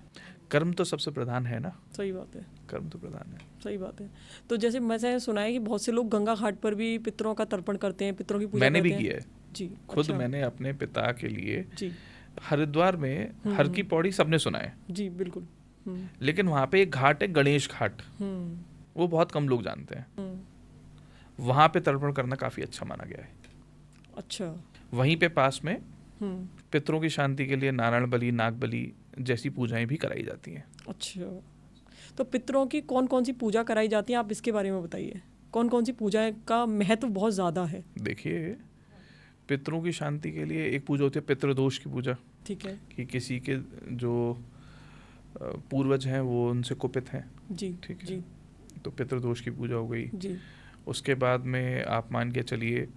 कर्म तो सबसे प्रधान है ना।
सही बात है,
कर्म तो प्रधान है।
सही बात है। तो जैसे मैंने सुना है कि बहुत से लोग गंगा घाट पर भी पितरों का तर्पण करते हैं, पितरों की पूजा
मैंने
करते
भी
हैं।
किया है
जी,
खुद।
अच्छा,
मैंने अपने पिता के लिए
जी
हरिद्वार में हर की पौड़ी सबने सुना है,
जी, बिल्कुल,
लेकिन वहाँ पे एक घाट है गणेश घाट, वो बहुत कम लोग जानते हैं। वहाँ पे तर्पण करना काफ़ी अच्छा माना गया है।
अच्छा,
वहीं पे पास में पितरों की शांति के लिए नारायण बलि, नाग बलि जैसी पूजाएं भी कराई जाती हैं।
अच्छा, तो पितरों की कौन कौन सी पूजा कराई जाती है, आप इसके बारे में बताइए। कौन कौन सी पूजा का महत्व बहुत ज़्यादा है?
देखिए, पितरों की शांति के लिए एक पूजा होती है पितृदोष की पूजा।
ठीक है,
कि किसी के जो पूर्वज हैं वो उनसे कुपित हैं।
जी,
ठीक है
जी,
तो पितृदोष की पूजा हो गई।
जी,
उसके बाद में आप मान के चलिए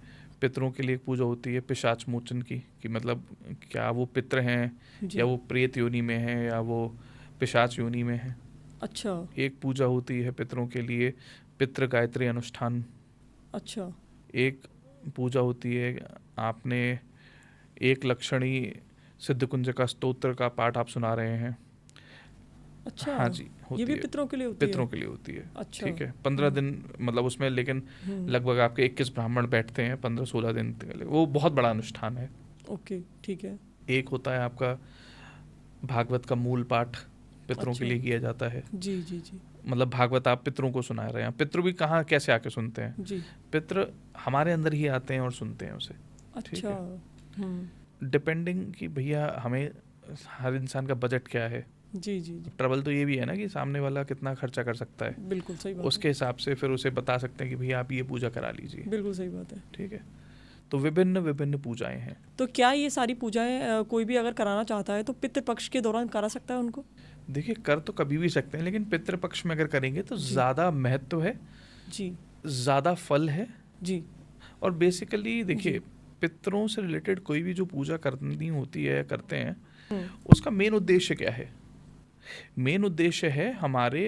पितरों के लिए एक पूजा होती है पिशाच मोचन की, कि मतलब क्या वो पितृ हैं
जी,
या वो प्रेत योनि में हैं या वो पिशाच योनि में हैं।
अच्छा,
एक पूजा होती है पितरों के लिए पितृ गायत्री अनुष्ठान।
अच्छा,
एक पूजा होती है, आपने एक लक्षणी सिद्धकुंज का स्तोत्र का पाठ आप सुना रहे हैं।
अच्छा,
हाँ जी, होती
ये भी
है।
पितरों के लिए होती
पितरों
है?
के लिए होती है।
अच्छा,
ठीक है, 15 दिन मतलब उसमें, लेकिन लगभग आपके 21 ब्राह्मण बैठते हैं 15-16 दिन के लिए। वो बहुत बड़ा अनुष्ठान है।
ओके, ठीक है,
एक होता है आपका भागवत का मूल पाठ, पितरों
अच्छा,
के लिए किया जाता है।
जी जी जी
मतलब भागवत आप पितरों को सुना रहे हैं। पितृ भी कहाँ कैसे आके सुनते हैं?
जी,
पितृ हमारे अंदर ही आते हैं और सुनते हैं उसे। ठीक
अच्छा,
है, डिपेंडिंग कि भैया हमें, हर इंसान का बजट क्या है।
जी जी जी,
ट्रबल तो ये भी है ना कि सामने वाला कितना खर्चा कर सकता है,
बिल्कुल सही बात
उसके हिसाब से फिर उसे बता सकते हैं कि भैया आप ये पूजा करा लीजिए।
है, बिल्कुल सही बात है।
ठीक है, तो विभिन्न विभिन्न पूजाएं हैं।
तो क्या ये सारी पूजाएं कोई भी अगर कराना चाहता है तो पितृपक्ष के दौरान करा सकता है उनको?
देखिए, कर तो कभी भी सकते हैं, लेकिन पितृपक्ष में अगर करेंगे तो
जी।
ज़्यादा महत्व है,
जी
ज़्यादा फल है।
जी,
और बेसिकली देखिए,
जी।
पितरों से रिलेटेड कोई भी जो पूजा करनी होती है या करते हैं,
हम्म,
उसका मेन उद्देश्य क्या है? मेन उद्देश्य है हमारे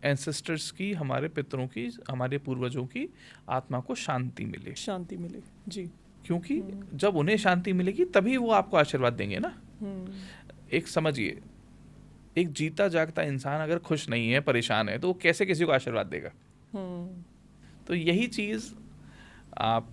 एंसेस्टर्स की, हमारे पितरों की, हमारे पूर्वजों की आत्मा को शांति मिले।
शांति मिले, जी,
क्योंकि जब उन्हें शांति मिलेगी तभी वो आपको आशीर्वाद देंगे ना। एक समझिए, एक जीता जागता इंसान अगर खुश नहीं है, परेशान है, तो वो कैसे किसी को आशीर्वाद देगा? तो यही चीज़ आप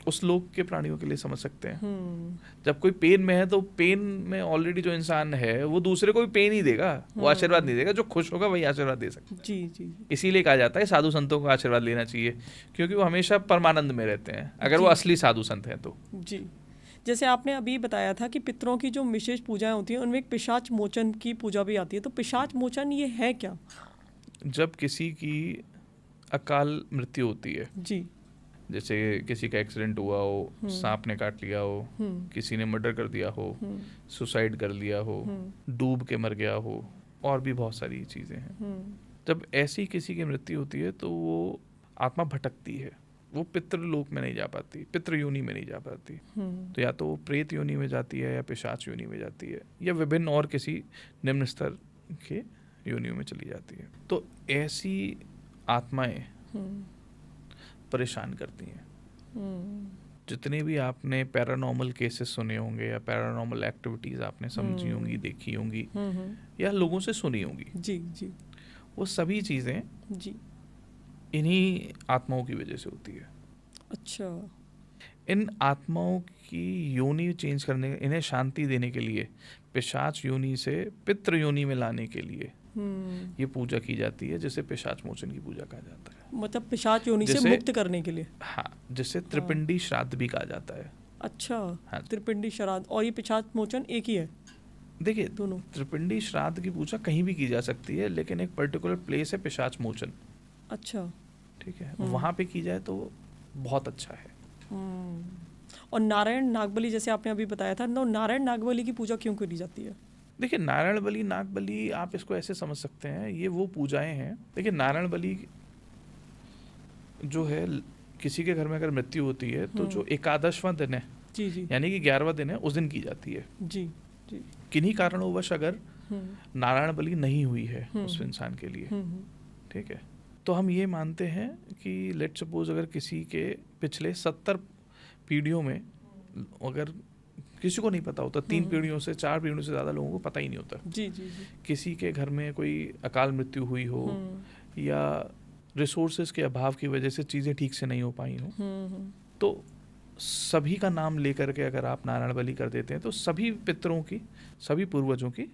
उस लोक के प्राणियों के लिए समझ सकते हैं। जब कोई पेन में है तो पेन में ऑलरेडी जो इंसान है वो दूसरे को भी पेन ही देगा, वो आशीर्वाद नहीं देगा। जो खुश होगा वही आशीर्वाद दे सकता है।
जी जी
इसीलिए कहा जाता है साधु संतों को आशीर्वाद लेना चाहिए, क्योंकि वो हमेशा परमानंद में रहते हैं, अगर वो
जी।
असली साधु संत हैं तो।
जी, जैसे आपने अभी बताया था कि पितरों की जो विशेष पूजाएं होती हैं उनमें एक पिशाच मोचन की पूजा भी आती है, तो पिशाच मोचन ये है क्या?
जब किसी की अकाल मृत्यु होती है,
जी,
जैसे किसी का एक्सीडेंट हुआ हो, सांप ने काट लिया हो, किसी ने मर्डर कर दिया हो, सुसाइड कर लिया हो, डूब के मर गया हो, और भी बहुत सारी चीज़ें हैं। जब ऐसी किसी की मृत्यु होती है तो वो आत्मा भटकती है, वो पितृलोक में नहीं जा पाती, पितृ योनि में नहीं जा पाती। तो या तो वो प्रेत योनि में जाती है, या पिशाच योनि में जाती है, या विभिन्न और किसी निम्न स्तर के योनियों में चली जाती है। तो ऐसी आत्माएं परेशान करती हैं। जितने भी आपने पैरानॉर्मल केसेस सुने होंगे या पैरानॉर्मल एक्टिविटीज़ आपने समझी होंगी, देखी होंगी, या लोगों से सुनी होंगी,
जी जी
वो सभी चीज़ें
जी,
इन्हीं आत्माओं की वजह से होती है।
अच्छा,
इन आत्माओं की योनि चेंज करने, इन्हें शांति देने के लिए, पिशाच योनि से पितृ योनि में लाने के लिए ये पूजा की जाती है, जिसे पिशाच मोचन की पूजा कहा जाता है।
मतलब पिशाच योनि से मुक्त करने के लिए।
हाँ, जिसे त्रिपिंडी श्राद्ध भी कहा जाता है।
अच्छा,
हाँ।
त्रिपिंडी श्राद्ध और ये पिशाच मोचन एक ही है?
देखिए
दोनों?
त्रिपिंडी श्राद्ध की पूजा कहीं भी की जा सकती है, लेकिन एक पर्टिकुलर प्लेस है पिशाच मोचन,
अच्छा।
ठीक है, वहाँ पे की जाए तो बहुत अच्छा है।
और नारायण नागबली जैसे आपने अभी बताया था, नारायण नागबली की पूजा क्यों करी जाती है?
देखिए नारायण बलि नाग बलि आप इसको ऐसे समझ सकते हैं, ये वो पूजाएं हैं। देखिए नारायण बलि जो है, किसी के घर में अगर मृत्यु होती है तो जो एकादशवां दिन है,
जी जी
यानी कि 11वां दिन है, उस दिन की जाती है।
जी जी।
किन्हीं कारणोंवश अगर नारायण बलि नहीं हुई है उस इंसान के लिए, ठीक है, तो हम ये मानते हैं कि लेट सपोज अगर किसी के पिछले 70 पीढ़ियों में अगर किसी को नहीं पता होता, 3 पीढ़ियों से 4 पीढ़ियों से ज़्यादा लोगों को पता ही नहीं होता,
जी जी जी,
किसी के घर में कोई अकाल मृत्यु हुई हो या रिसोर्सेज के अभाव की वजह से चीज़ें ठीक से नहीं हो पाई हो, तो सभी का नाम लेकर के अगर आप नारायण बलि कर देते हैं तो सभी पितरों की, सभी पूर्वजों की,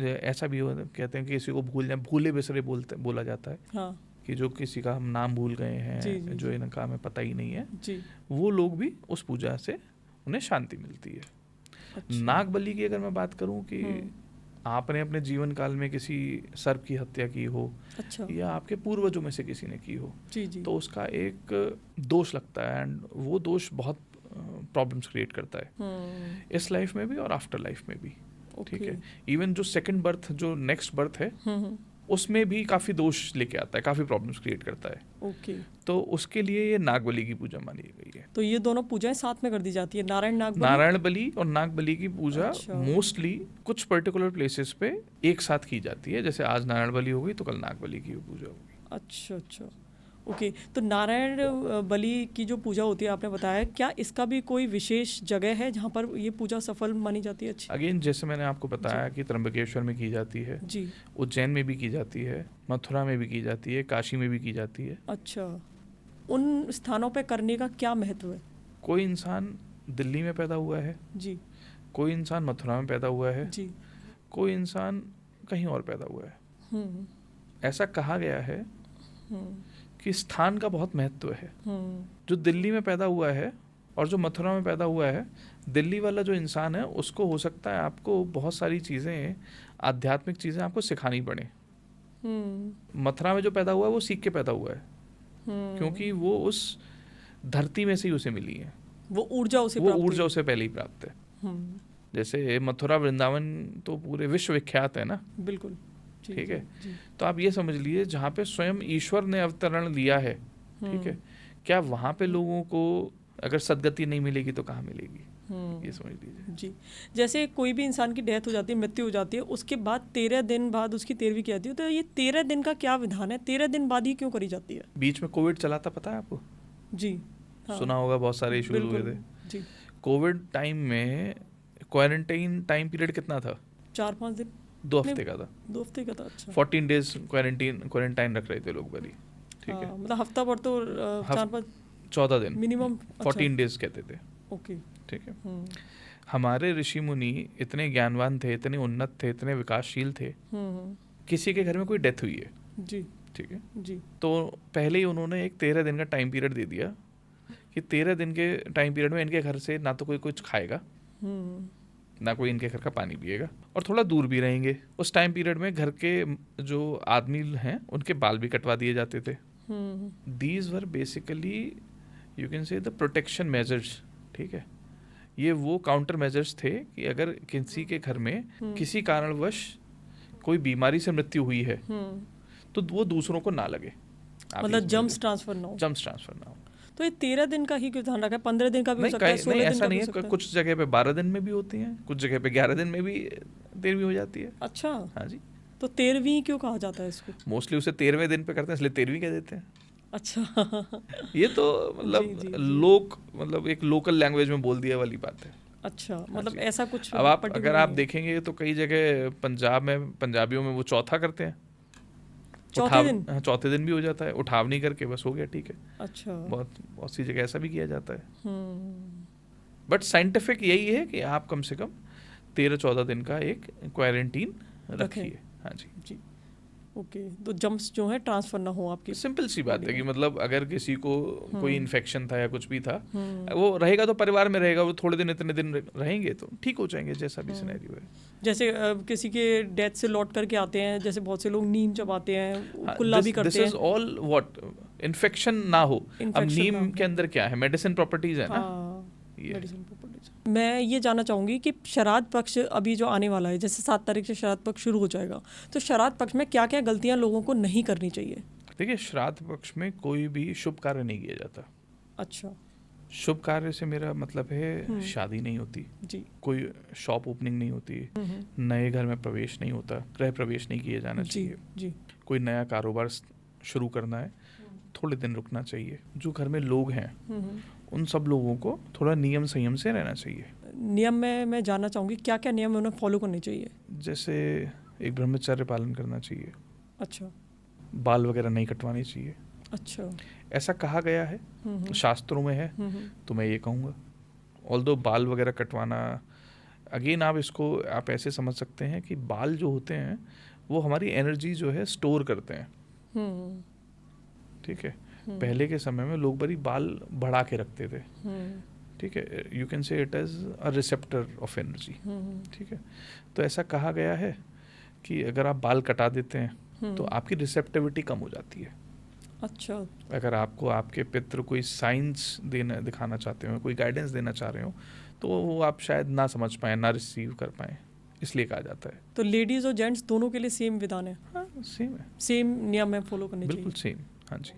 ऐसा भी कहते हैं कि किसी को भूले बिसरे बोला जाता है,
हाँ,
कि जो किसी का हम नाम भूल गए हैं,
जी, जी,
जो इनका हमें पता ही नहीं है,
जी,
वो लोग भी उस पूजा से उन्हें शांति मिलती है।
अच्छा,
नाग बलि की अगर मैं बात करूं कि आपने अपने जीवन काल में किसी सर्प की हत्या की हो,
अच्छा,
या आपके पूर्वजों में से किसी ने की हो,
जी जी,
तो उसका एक दोष लगता है, एंड वो दोष बहुत प्रॉब्लम्स क्रिएट करता है इस लाइफ में भी और आफ्टर लाइफ में भी, ठीक है। इवन जो सेकंड बर्थ, जो नेक्स्ट बर्थ है, उसमें भी काफ़ी दोष लेके आता है, काफ़ी प्रॉब्लम्स क्रिएट करता है।
ओके।
तो उसके लिए ये नाग बलि की पूजा मानी गई है।
तो ये दोनों पूजाएं साथ में कर दी जाती है, नारायण नाग बलि?
नारायण बलि और नाग बलि की पूजा
अच्छा।
मोस्टली कुछ पर्टिकुलर प्लेसेस पे एक साथ की जाती है, जैसे आज नारायण बलि होगी तो कल नाग बलि की पूजा होगी।
अच्छा अच्छा, ओके। तो नारायण बलि की जो पूजा होती है आपने बताया, क्या इसका भी कोई विशेष जगह है जहाँ पर ये पूजा सफल मानी जाती है? अच्छी।
अगेन जैसे मैंने आपको बताया कि त्र्यंबकेश्वर में की जाती है
जी,
उज्जैन में भी की जाती है, मथुरा में भी की जाती है, काशी में भी की जाती है।
अच्छा। उन स्थानों पे करने का क्या महत्व है?
कोई इंसान दिल्ली में पैदा हुआ है,
जी
कोई इंसान मथुरा में पैदा हुआ है,
जी,
कोई इंसान कहीं और पैदा हुआ है। ऐसा कहा गया है कि स्थान का बहुत महत्व है। जो दिल्ली में पैदा हुआ है और जो मथुरा में पैदा हुआ है, दिल्ली वाला जो इंसान है उसको हो सकता है आपको बहुत सारी चीज़ें, आध्यात्मिक चीज़ें आपको सिखानी पड़े। मथुरा में जो पैदा हुआ है वो सीख के पैदा हुआ है, क्योंकि वो उस धरती में से ही उसे मिली है,
वो ऊर्जा
उसे पहले ही प्राप्त है। जैसे मथुरा वृंदावन तो पूरे विश्व विख्यात है ना,
बिल्कुल,
ठीक है। तो आप ये समझ लीजिए जहाँ पे स्वयं ईश्वर ने अवतरण लिया है, ठीक है, क्या वहाँ पे लोगों को अगर सदगति नहीं मिलेगी तो कहाँ मिलेगी, ये समझ लीजिए।
जी, जैसे कोई भी इंसान की डेथ हो जाती है, मृत्यु हो जाती है, उसके बाद 13 दिन बाद उसकी 13वीं की जाती है, तो ये 13 दिन का क्या विधान है? 13 दिन बाद ही क्यों करी जाती है?
बीच में कोविड चला था, पता है आपको?
जी, हाँ,
सुना होगा, बहुत सारे इश्यूज हुए थे
जी।
कोविड टाइम में। क्वारंटाइन टाइम पीरियड कितना था?
4-5 दिन,
2 हफ्ते का था।
2 हफ्ते का था। अच्छा,
14 डेज क्वारंटाइन रख रहे थे लोग बड़ी, ठीक है।
मतलब हफ्ता भर तो 4-5
14 दिन
मिनिमम,
14 डेज कहते थे,
ओके,
ठीक है। हमारे ऋषि मुनि इतने ज्ञानवान थे, इतने उन्नत थे, इतने विकासशील थे, किसी के घर में कोई डेथ हुई है,
जी,
ठीक है
जी,
तो पहले ही उन्होंने एक 13 दिन का टाइम पीरियड दे दिया कि 13 दिन के टाइम पीरियड में इनके घर से ना तो कोई कुछ खाएगा, ना कोई इनके घर का पानी पिएगा, और थोड़ा दूर भी रहेंगे। उस टाइम पीरियड में घर के जो आदमी हैं उनके बाल भी कटवा दिए जाते थे। These were basically you can से द प्रोटेक्शन मेजर्स, ठीक है। ये वो काउंटर मेजर्स थे कि अगर किसी के घर में किसी कारणवश कोई बीमारी से मृत्यु हुई है तो वो दूसरों को ना लगे,
मतलब जम्स ट्रांसफर ना हो। तो ये 13 दिन का ही क्यों ध्यान रखा है? 15 दिन का भी हो सकता है, 16 दिन
ऐसा
का
नहीं
भी हो सकता
है। कुछ जगह पे 12 दिन में भी होती हैं, कुछ जगह पे 11 दिन में भी 13वीं हो जाती है।
अच्छा,
हाँ जी।
तो 13वीं क्यों कहा जाता है इसको?
मोस्टली उसे 13वें दिन पे करते हैं, इसलिए 13वीं कह देते हैं।
अच्छा
ये तो मतलब मतलब एक लोकल लैंग्वेज में बोल दिया वाली बात है।
अच्छा, मतलब ऐसा कुछ।
अब आप अगर आप देखेंगे तो कई जगह पंजाब में, पंजाबियों में वो चौथा करते हैं, चौथे दिन भी हो जाता है, उठावनी करके बस हो गया, ठीक है।
अच्छा,
बहुत सी जगह ऐसा भी किया जाता है। बट साइंटिफिक यही है कि आप कम से कम 13-14 दिन का एक क्वारंटीन रखिए। हाँ जी,
जी। ओके, तो जम्स जो है ट्रांसफर ना हो आपकी।
सिंपल सी बात है कि मतलब अगर किसी को कोई इन्फेक्शन था या कुछ भी था, वो रहेगा तो परिवार में रहेगा, वो थोड़े दिन इतने दिन रहेंगे तो ठीक हो जाएंगे, जैसा भी सिनेरियो है।
जैसे किसी के डेथ से लौट करके आते हैं, जैसे बहुत से लोग नीम चबाते हैं, कुल्ला भी करते हैं।
This is all what infection ना हो। अब नीम के अंदर क्या है, मेडिसिन प्रॉपर्टीज है ना।
Medicine properties. मैं ये जानना चाहूँगी कि श्राद्ध पक्ष अभी जो आने वाला है, जैसे 7 तारीख से श्राद्ध पक्ष शुरू हो जाएगा, तो श्राद्ध पक्ष में क्या क्या गलतियाँ लोगों को नहीं करनी चाहिए?
देखिए, श्राद्ध पक्ष में कोई भी शुभ कार्य नहीं किया जाता।
अच्छा।
शुभ कार्य से मेरा मतलब है शादी नहीं होती
जी।
कोई शॉप ओपनिंग नहीं होती, नए घर में प्रवेश नहीं होता, गृह प्रवेश नहीं किया जाना चाहिए
जी।
कोई नया कारोबार शुरू करना है, थोड़े दिन रुकना चाहिए। जो घर में लोग हैं उन सब लोगों को थोड़ा नियम संयम से रहना चाहिए।
नियम में मैं जानना चाहूँगी क्या क्या नियम उन्हें फॉलो करने चाहिए?
जैसे एक ब्रह्मचर्य पालन करना चाहिए।
अच्छा।
बाल वगैरह नहीं कटवाने चाहिए।
अच्छा।
ऐसा कहा गया है, शास्त्रों में है, तो मैं ये कहूँगा। ऑल्दो बाल वगैरह कटवाना, अगेन आप इसको आप ऐसे समझ सकते हैं कि बाल जो होते हैं वो हमारी एनर्जी जो है स्टोर करते हैं। ठीक है, पहले के समय में लोग बड़ी बाल बढ़ा के रखते थे। ठीक है, you can say it as a receptor of energy. ठीक है, तो ऐसा कहा गया है कि अगर आप बाल कटा देते हैं तो आपकी रिसेप्टिविटी कम हो जाती है।
अच्छा।
अगर आपको आपके पितृ कोई साइंस दिखाना चाहते हो, कोई गाइडेंस देना चाह रहे हो, तो वो आप शायद ना समझ पाए, ना रिसीव कर पाए, इसलिए कहा जाता है।
तो लेडीज और जेंट्स दोनों के लिए सेम विधान है?
हाँ, सेम है,
सेम नियम है फॉलो करने चाहिए।
बिल्कुल सेम। हाँ जी।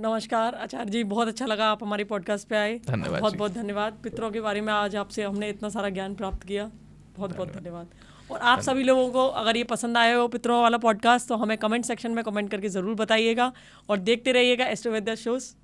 नमस्कार आचार्य जी, बहुत अच्छा लगा आप हमारी पॉडकास्ट पे आए।
धन्यवाद।
बहुत बहुत धन्यवाद। पितरों के बारे में आज आपसे हमने इतना सारा ज्ञान प्राप्त किया, बहुत बहुत धन्यवाद। और आप सभी लोगों को अगर ये पसंद आया हो पितरों वाला पॉडकास्ट, तो हमें कमेंट सेक्शन में कमेंट करके ज़रूर बताइएगा और देखते रहिएगा एस्ट्रो वैद्य शोज।